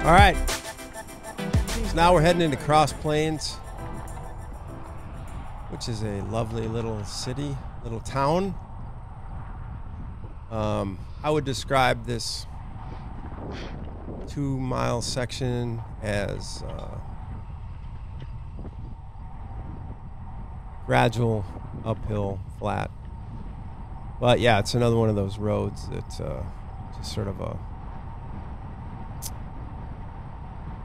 All right. So now we're heading into Cross Plains, which is a lovely little city, little town. I would describe this 2-mile section as gradual, uphill, flat. But yeah, it's another one of those roads that's just sort of a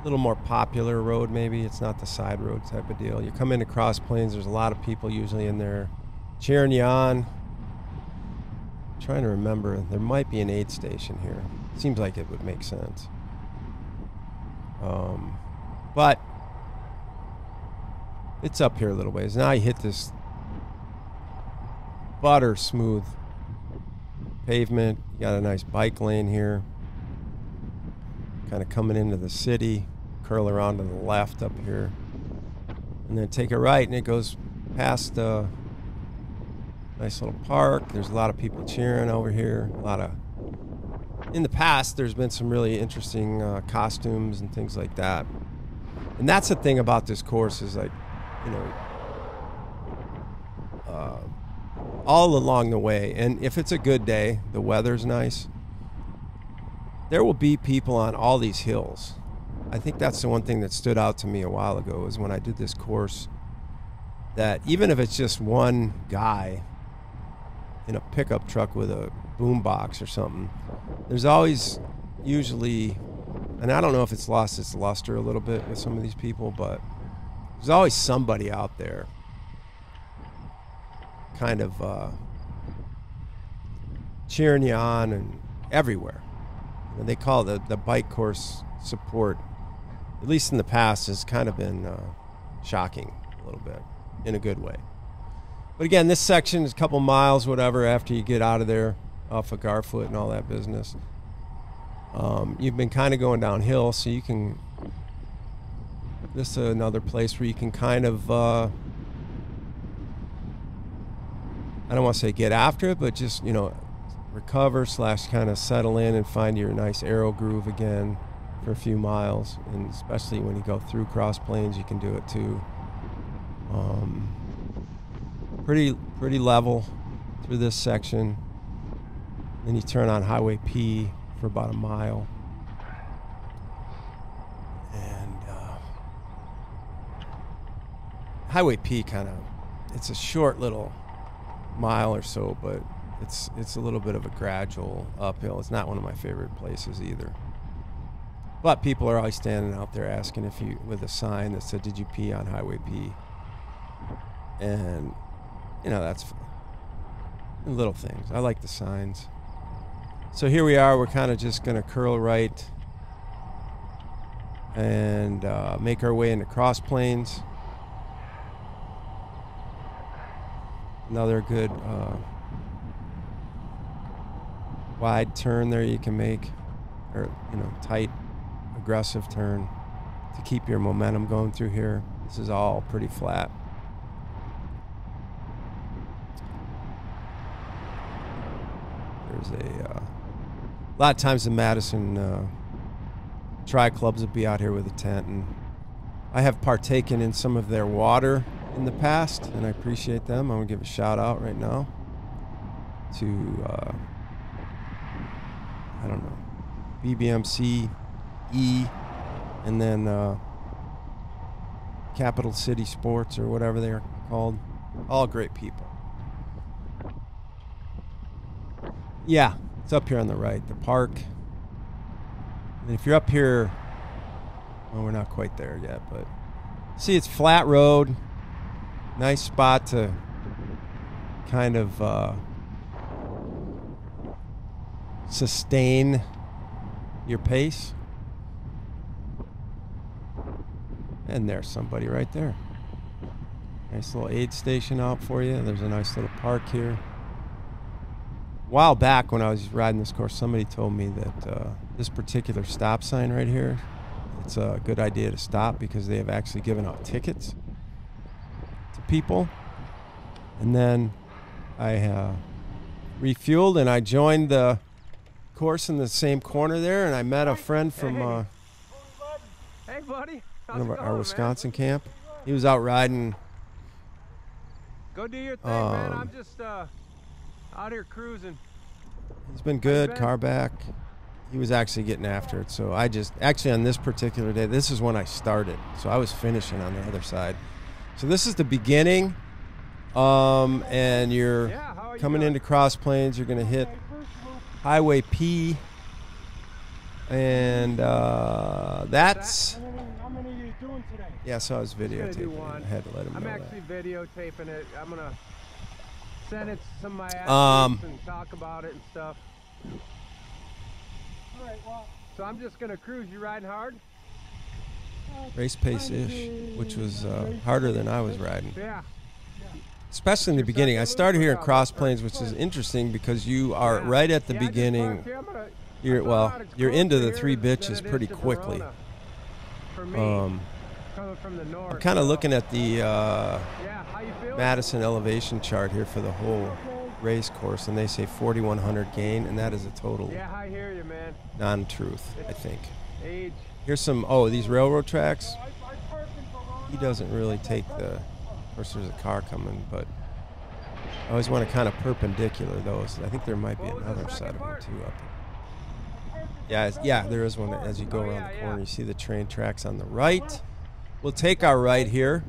little more popular road, maybe. It's not the side road type of deal. You come into Cross Plains, there's a lot of people usually in there cheering you on. I'm trying to remember, there might be an aid station here. Seems like it would make sense. But it's up here a little ways. Now you hit this butter smooth pavement. You got a nice bike lane here. Kind of coming into the city, curl around to the left up here, and then take a right, and it goes past a nice little park. There's a lot of people cheering over here. In the past, there's been some really interesting costumes and things like that. And that's the thing about this course is, like, you know, all along the way, and if it's a good day, the weather's nice, there will be people on all these hills. I think that's the one thing that stood out to me a while ago is when I did this course, that even if it's just one guy in a pickup truck with a boom box or something, there's always usually, and I don't know if it's lost its luster a little bit with some of these people, but there's always somebody out there kind of cheering you on and everywhere. They call it the bike course support, at least in the past, has kind of been shocking a little bit in a good way. But again, this section is a couple miles, whatever, after you get out of there off of Garfoot and all that business. You've been kind of going downhill, so you can, this is another place where you can kind of, I don't want to say get after it, but just, you know, recover / kind of settle in and find your nice aero groove again for a few miles. And especially when you go through Cross Plains, you can do it too. Pretty level through this section. Then you turn on Highway P for about a mile. And Highway P kind of, it's a short little mile or so, but it's a little bit of a gradual uphill. It's not one of my favorite places either. But people are always standing out there asking if you, with a sign that said, "Did you pee on Highway P?" And, you know, that's little things. I like the signs. So here we are. We're kind of just going to curl right and make our way into Cross Plains. Another good wide turn there you can make, or, you know, tight, aggressive turn to keep your momentum going through here. This is all pretty flat. There's a lot of times the Madison tri clubs will be out here with a tent, and I have partaken in some of their water in the past, and I appreciate them. I'm gonna give a shout out right now to I don't know, BBMC E, and then Capital City Sports, or whatever they're called. All great people. Yeah, it's up here on the right, the park. And if you're up here, well, we're not quite there yet, but see, it's flat road. Nice spot to kind of sustain your pace. And there's somebody right there. Nice little aid station out for you. There's a nice little park here. A while back when I was riding this course, somebody told me that this particular stop sign right here, it's a good idea to stop because they have actually given out tickets to people. And then I refueled and I joined the course in the same corner there, and I met a friend from buddy? One of our Wisconsin camp. He was out riding. Go do your thing, man. I'm just out here cruising. He's been good, car back. He was actually getting after it. So I just, actually on this particular day, this is when I started. So I was finishing on the other side. So this is the beginning. And you're coming into Cross Plains. You're going to hit HWY P. And that's... How many are you doing today? Yeah, so I was videotaping it. I had to let him know I'm actually videotaping it. I'm going to send it to some of my athletes and talk about it and stuff. All right, well, so I'm just going to cruise. You riding hard? Race pace-ish, which was harder than I was riding. Yeah. Especially in the beginning. I started here in Cross Plains, which is interesting because you are right at the beginning. You're into the Three Bitches pretty quickly. I'm kind of looking at the Madison elevation chart here for the whole race course, and they say 4,100 gain, and that is a total non-truth, I think. Here's some, these railroad tracks. He doesn't really take the, of course there's a car coming, but I always want to kind of perpendicular those. I think there might be another set of them too up. Yeah, there is one as you go around the corner. You see the train tracks on the right. We'll take our right here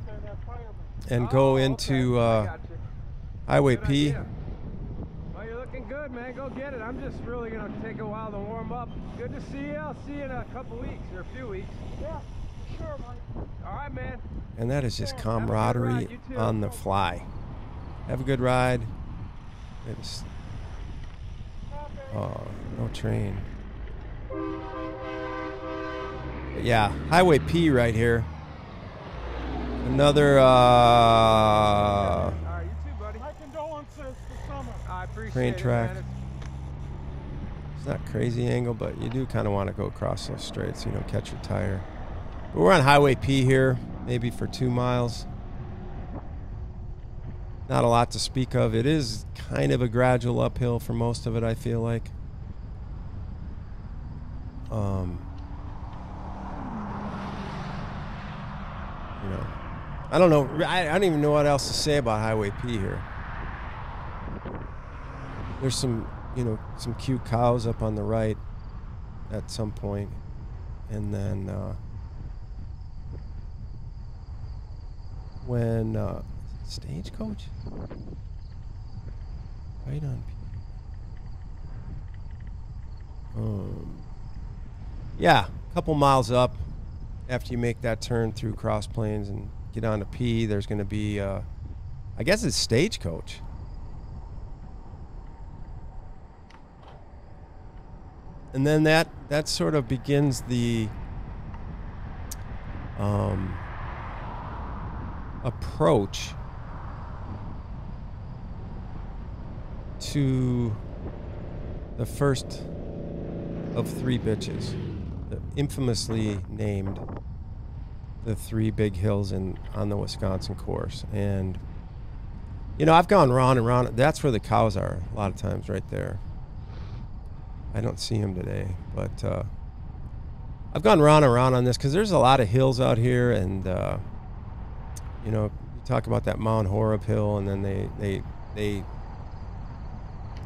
and go into HWY P. Well, you're looking good, man. Go get it. I'm just really going to take a while to warm up. Good to see you. I'll see you in a couple weeks or a few weeks. yeah, sure, Mike. All right, man. And that is just camaraderie on the fly. Have a good ride. It's, no train. But yeah, HWY P right here. Another All right, you too, buddy. My condolences for summer. I appreciate train it, track. man. It's not crazy angle, but you do kind of want to go across those straights, you know, catch your tire. But we're on HWY P here, maybe for 2 miles. Not a lot to speak of. It is kind of a gradual uphill for most of it, I feel like. You know, I don't know. I don't even know what else to say about HWY P here. There's some, you know, some cute cows up on the right at some point, and then when Stagecoach, right on P. Yeah, a couple miles up after you make that turn through Cross Plains and get on to P, there's going to be, I guess it's Stagecoach. And then that sort of begins the approach to the first of Three Bitches, infamously named the three big hills on the Wisconsin course. And you know, I've gone round and round. That's where the cows are a lot of times, right there. I don't see them today, but I've gone round and round on this because there's a lot of hills out here, and you know, you talk about that Mount Horeb hill, and then they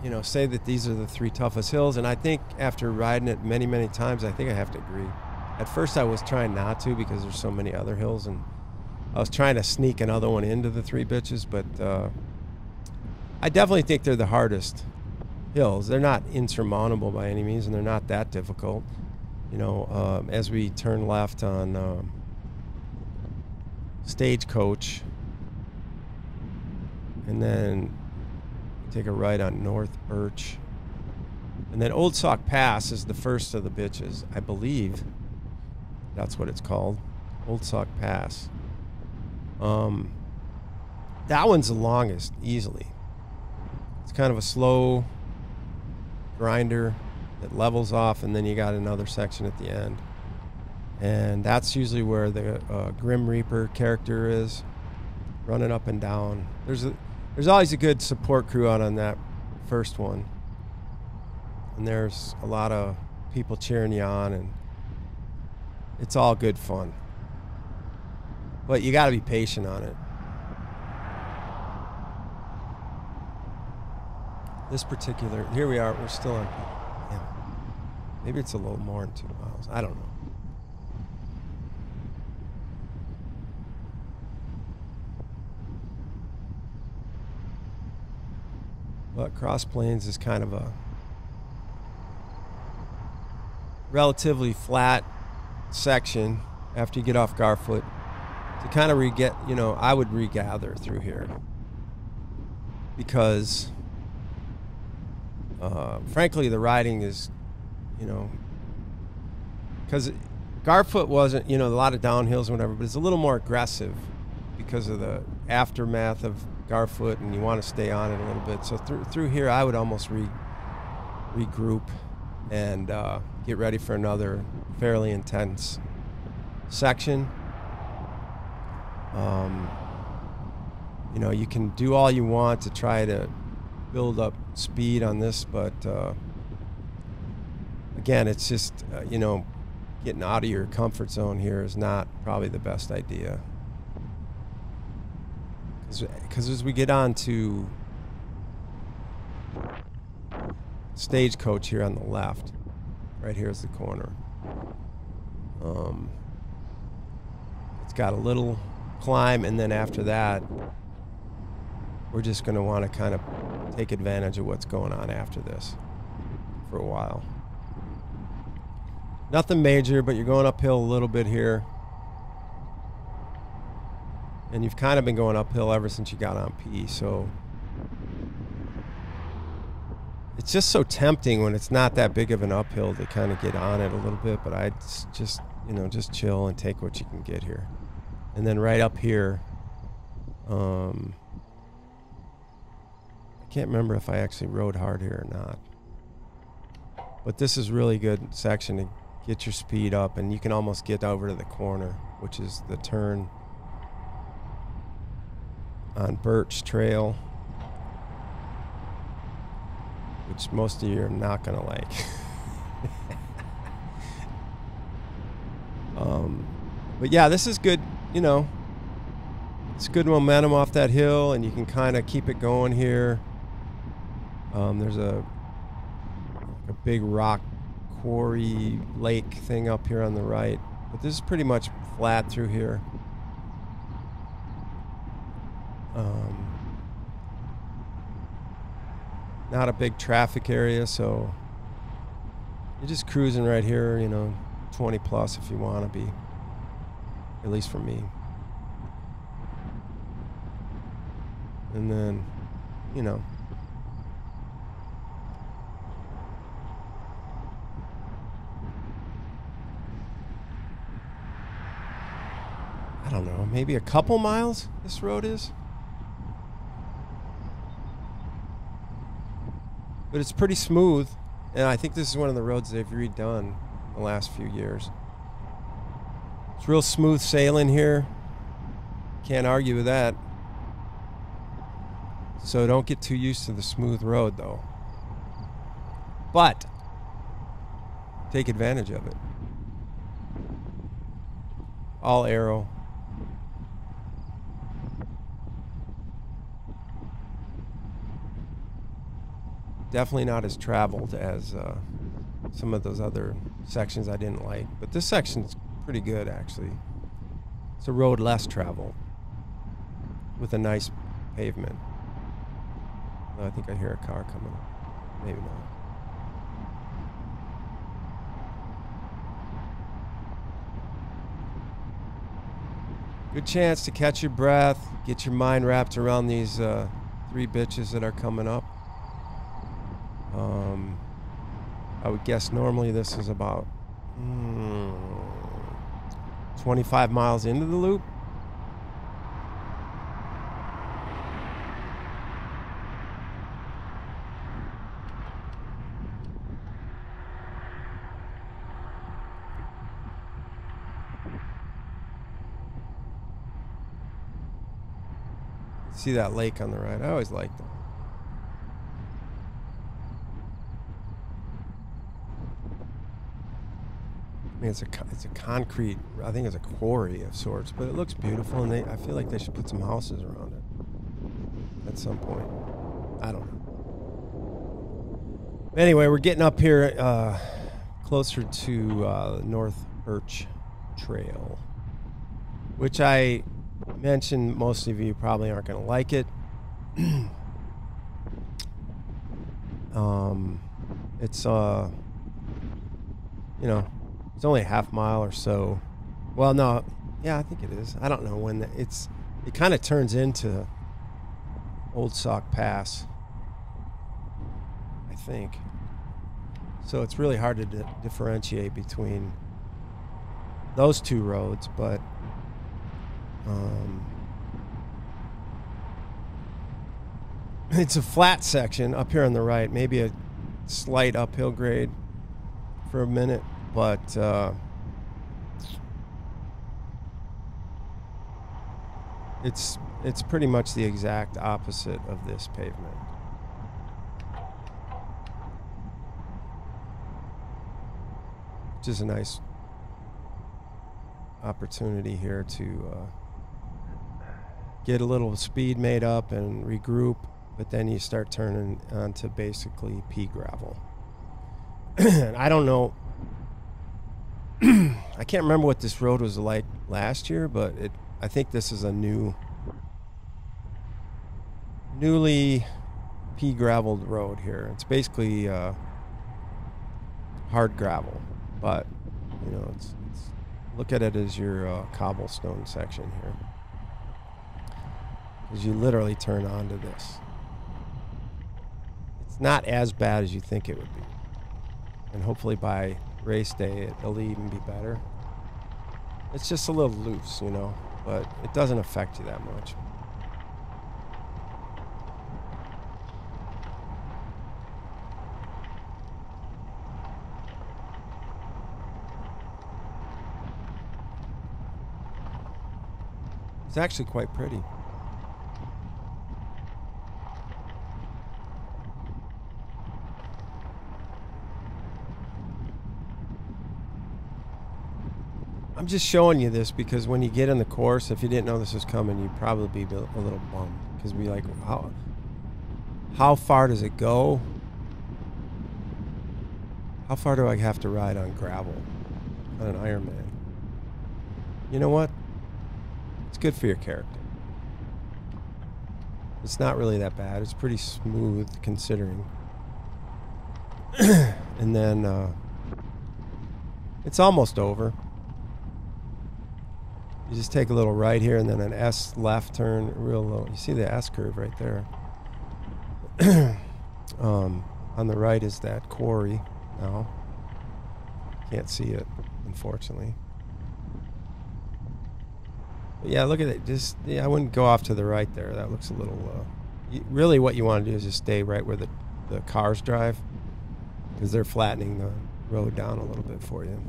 you know, say that these are the three toughest hills, and I think after riding it many, many times, I think I have to agree. At first I was trying not to because there's so many other hills, and I was trying to sneak another one into the Three Bitches, but I definitely think they're the hardest hills. They're not insurmountable by any means, and they're not that difficult. You know, as we turn left on Stagecoach, and then take a right on North Birch, and then Old Sauk Pass is the first of the bitches. I believe that's what it's called, Old Sauk Pass. That one's the longest, easily. It's kind of a slow grinder that levels off, and then you got another section at the end, and that's usually where the Grim Reaper character is, running up and down. There's always a good support crew out on that first one, and there's a lot of people cheering you on, and it's all good fun. But you got to be patient on it. This particular, here we are, we're still on, yeah. Maybe it's a little more than 2 miles. I don't know. But Cross Plains is kind of a relatively flat section after you get off Garfoot to kind of I would regather through here because frankly the riding is, because Garfoot wasn't, a lot of downhills and whatever, but it's a little more aggressive because of the aftermath of Garfoot, and you want to stay on it a little bit. So through here, I would almost regroup and get ready for another fairly intense section. You can do all you want to try to build up speed on this, but again, it's just getting out of your comfort zone here is not probably the best idea. Because as we get on to Stagecoach here on the left, right here is the corner. It's got a little climb, and then after that, we're just going to want to kind of take advantage of what's going on after this for a while. Nothing major, but you're going uphill a little bit here. And you've kind of been going uphill ever since you got on P, so it's just so tempting when it's not that big of an uphill to kind of get on it a little bit, but I'd just chill and take what you can get here. And then right up here, I can't remember if I actually rode hard here or not, but this is really good section to get your speed up, and you can almost get over to the corner, which is the turn on Birch Trail, which most of you are not going to like. But yeah, this is good, it's good momentum off that hill, and you can kind of keep it going here. There's a big rock quarry lake thing up here on the right, but this is pretty much flat through here. Not a big traffic area, so you're just cruising right here, 20 plus if you want to be, at least for me. And then, I don't know, maybe a couple miles this road is. But it's pretty smooth, and I think this is one of the roads they've redone the last few years. It's real smooth sailing here. Can't argue with that. So don't get too used to the smooth road, though. But take advantage of it. All arrow. Definitely not as traveled as some of those other sections I didn't like. But this section's pretty good, actually. It's a road less traveled with a nice pavement. I think I hear a car coming up. Maybe not. Good chance to catch your breath, get your mind wrapped around these 3 bitches that are coming up. I would guess normally this is about 25 miles into the loop. See that lake on the right? I always liked them. mean, it's a concrete. I think it's a quarry of sorts, but it looks beautiful, and I feel like they should put some houses around it at some point. I don't know. Anyway, we're getting up here closer to North Birch Trail, which I mentioned most of you probably aren't going to like it. It's you know, it's only a half mile or so. Well, no, yeah, I think it is. I don't know when it kind of turns into Old Sauk Pass, I think. So it's really hard to differentiate between those two roads, but it's a flat section up here on the right, maybe a slight uphill grade for a minute, but it's pretty much the exact opposite of this pavement. Which is a nice opportunity here to get a little speed made up and regroup, but then you start turning onto basically pea gravel. I don't know. I can't remember what this road was like last year, but I think this is a newly pea graveled road here. It's basically hard gravel, but you know, it's look at it as your cobblestone section here, because you literally turn onto this. It's not as bad as you think it would be, and hopefully by race day it'll even be better. It's just a little loose, you know, but it doesn't affect you that much. It's actually quite pretty. I'm just showing you this because when you get in the course, if you didn't know this was coming, you'd probably be a little bummed, because be like, how far does it go? How far do I have to ride on gravel on an Ironman? You know what? It's good for your character. It's not really that bad. It's pretty smooth considering. And then it's almost over. You just take a little right here and then an S left turn real low. You see the S curve right there. On the right is that quarry now. Can't see it, unfortunately. But yeah, look at it. Just I wouldn't go off to the right there. That looks a little... really what you want to do is just stay right where the cars drive, because they're flattening the road down a little bit for you.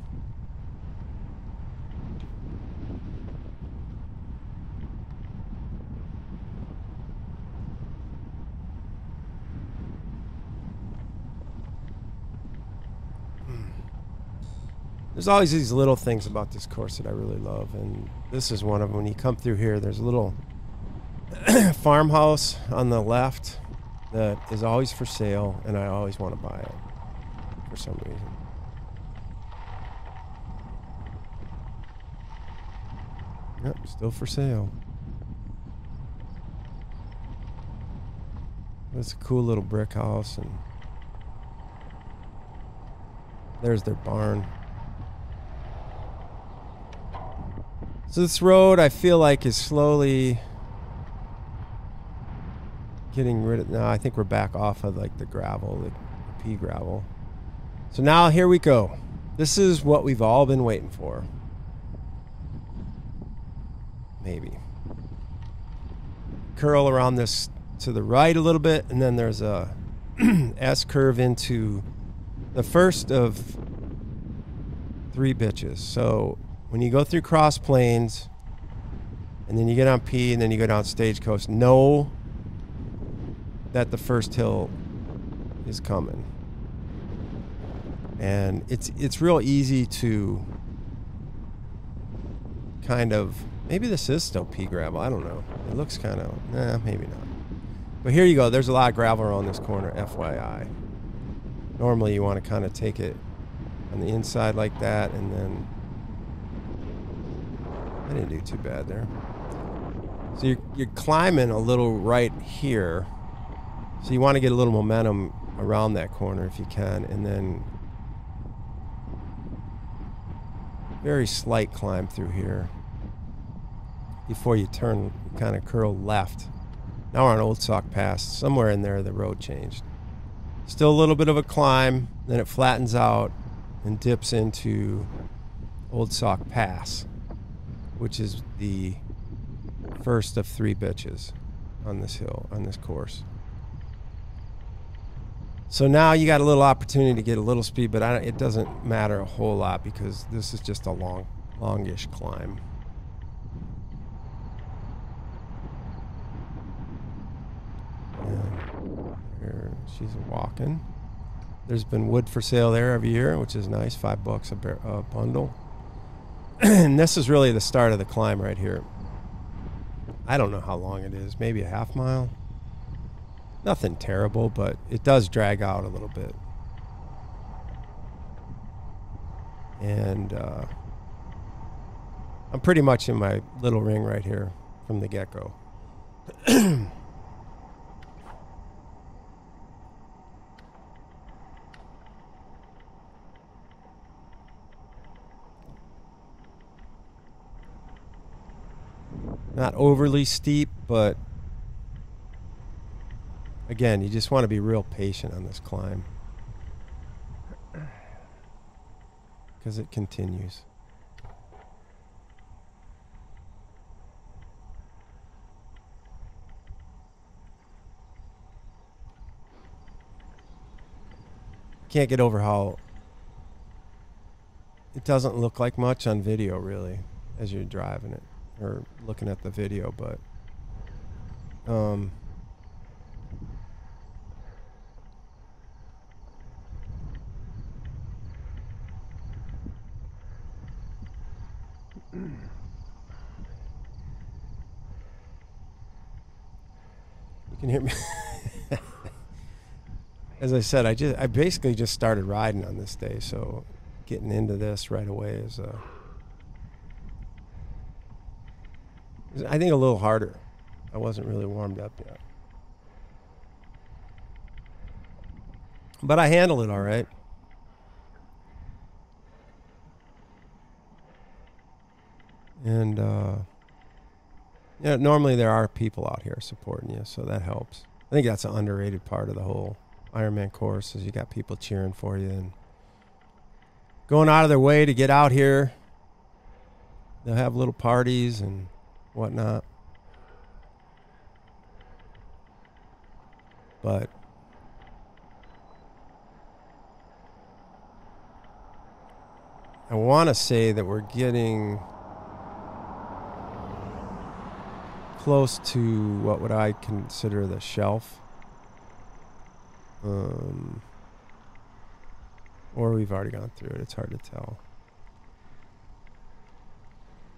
There's always these little things about this course that I really love, and this is one of them. When you come through here, there's a little farmhouse on the left that is always for sale, and I always want to buy it for some reason. Yep, still for sale. It's a cool little brick house, and there's their barn. So this road, I feel like, is slowly getting rid of... No, I think we're back off of like the gravel, the pea gravel. So now here we go. This is what we've all been waiting for. Maybe. Curl around this to the right a little bit, and then there's a S curve into the first of 3 bitches. So when you go through Cross Plains, and then you get on P, and then you go down Stagecoach, know that the first hill is coming. And it's real easy to kind of, maybe this is still pea gravel. I don't know. It looks kind of, nah, maybe not. But here you go. There's a lot of gravel around this corner, FYI. Normally you want to kind of take it on the inside like that, and then I didn't do too bad there. So you're climbing a little right here. So you want to get a little momentum around that corner if you can, and then very slight climb through here before you turn, kind of curl left. Now we're on Old Sauk Pass. Somewhere in there the road changed. Still a little bit of a climb, then it flattens out and dips into Old Sauk Pass, which is the first of 3 bitches on this hill, on this course. So now you got a little opportunity to get a little speed, but it doesn't matter a whole lot because this is just a longish climb. And here she's walking. There's been wood for sale there every year, which is nice, $5 a bundle. And this is really the start of the climb right here. I don't know how long it is, maybe a half mile. Nothing terrible, but it does drag out a little bit. And I'm pretty much in my little ring right here from the get-go. Not overly steep, but again, you just want to be real patient on this climb because it continues. Can't get over how it doesn't look like much on video, really, as you're driving it or looking at the video, but you can hear me. As I said, I basically just started riding on this day, so getting into this right away is I think a little harder. I wasn't really warmed up yet. But I handled it all right. And normally there are people out here supporting you, so that helps. I think that's an underrated part of the whole Ironman course is you got people cheering for you and going out of their way to get out here. They'll have little parties and whatnot. But I want to say that we're getting close to what would I consider the shelf. Or we've already gone through it. It's hard to tell.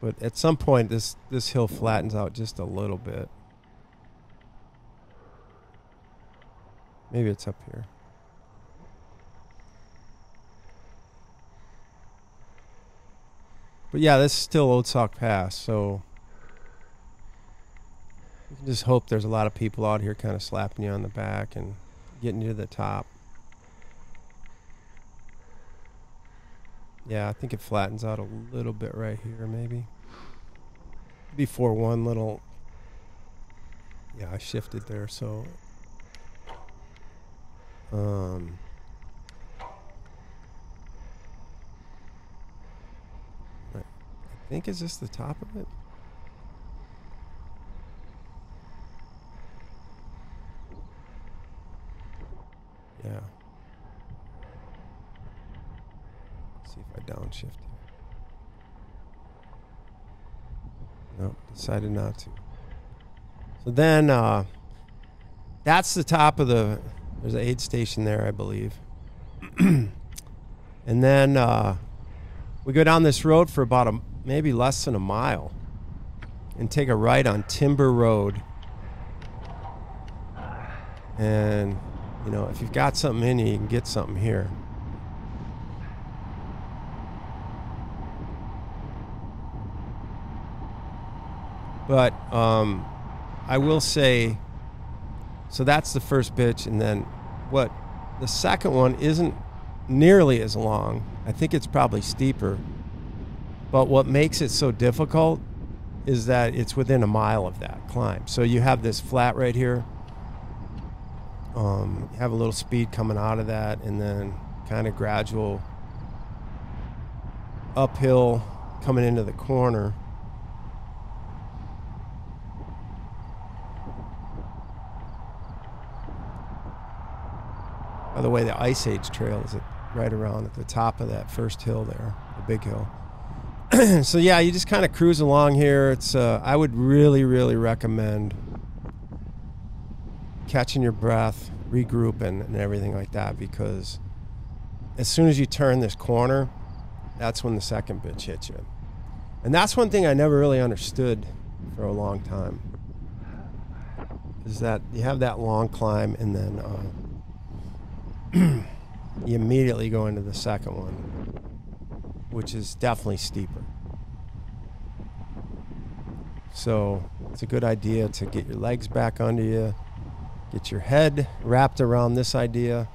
But at some point, this hill flattens out just a little bit. Maybe it's up here. But yeah, this is still Old Sauk Pass, so you can just hope there's a lot of people out here kind of slapping you on the back and getting you to the top. Yeah, I think it flattens out a little bit right here, maybe. Before one little... Yeah, I shifted there, so... I think, is this the top of it? Yeah. Let's see if I downshift here. Nope, decided not to. So then, that's the top of the... There's an aid station there, I believe. And then we go down this road for about maybe less than a mile and take a right on Timber Road. And, you know, if you've got something in you, you can get something here. But I will say, so that's the first bitch, and then what the second one isn't nearly as long. I think it's probably steeper. But what makes it so difficult is that it's within a mile of that climb. So you have this flat right here. You have a little speed coming out of that, and then kind of gradual uphill coming into the corner. By the way, the Ice Age Trail is right around at the top of that first hill there, the big hill. So yeah, you just kind of cruise along here. It's I would really, really recommend catching your breath, regrouping, and everything like that, because as soon as you turn this corner, that's when the second bitch hits you. And that's one thing I never really understood for a long time, is that you have that long climb, and then you immediately go into the second one, which is definitely steeper. So it's a good idea to get your legs back under you, get your head wrapped around this idea,